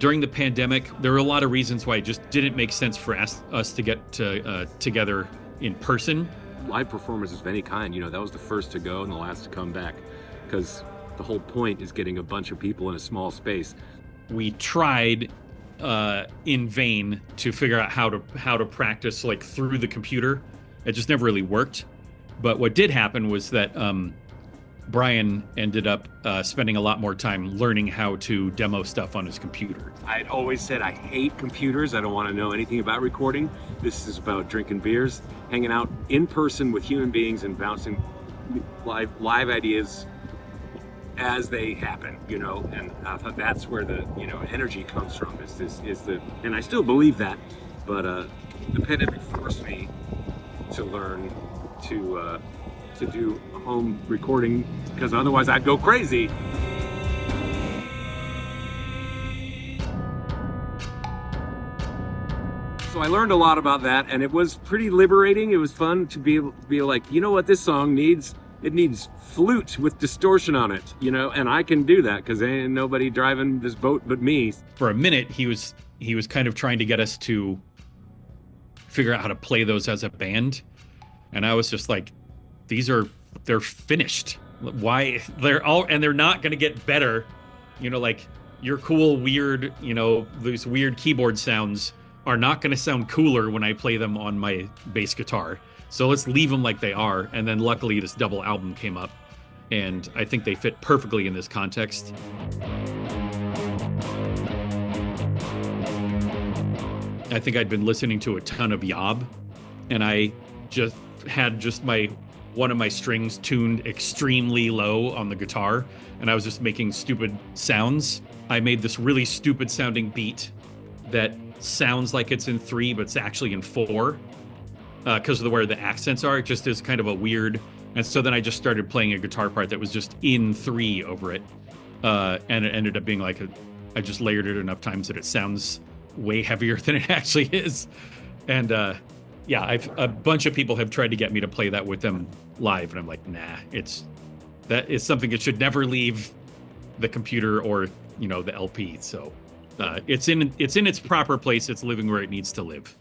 during the pandemic, there were a lot of reasons why it just didn't make sense for us to get together in person. Live performances of any kind, that was the first to go and the last to come back, because the whole point is getting a bunch of people in a small space. We tried in vain to figure out how to practice like through the computer. It just never really worked. But what did happen was that Brian ended up spending a lot more time learning how to demo stuff on his computer. I'd always said I hate computers. I don't want to know anything about recording. This is about drinking beers, hanging out in person with human beings, and bouncing live ideas as they happen, and I thought that's where the energy comes from, and I still believe that, but the pandemic forced me to learn to do a home recording, because otherwise I'd go crazy. So I learned a lot about that, and it was pretty liberating. It was fun to be like, what this song needs? It needs flute with distortion on it, and I can do that because ain't nobody driving this boat but me. For a minute, he was kind of trying to get us to figure out how to play those as a band, and I was just like, they're finished. Why? They're not going to get better. Like your cool, weird, those weird keyboard sounds are not going to sound cooler when I play them on my bass guitar. So let's leave them like they are. And then luckily this double album came up, and I think they fit perfectly in this context. I think I'd been listening to a ton of Yob, and I just had one of my strings tuned extremely low on the guitar, and I was just making stupid sounds. I made this really stupid sounding beat that sounds like it's in 3, but it's actually in 4. Because of where the accents are, it just is kind of a weird. And so then I just started playing a guitar part that was just in 3 over it. And it ended up being like I just layered it enough times that it sounds way heavier than it actually is. And a bunch of people have tried to get me to play that with them live. And I'm like, nah, that is something that should never leave the computer or, the LP. So it's in its proper place. It's living where it needs to live.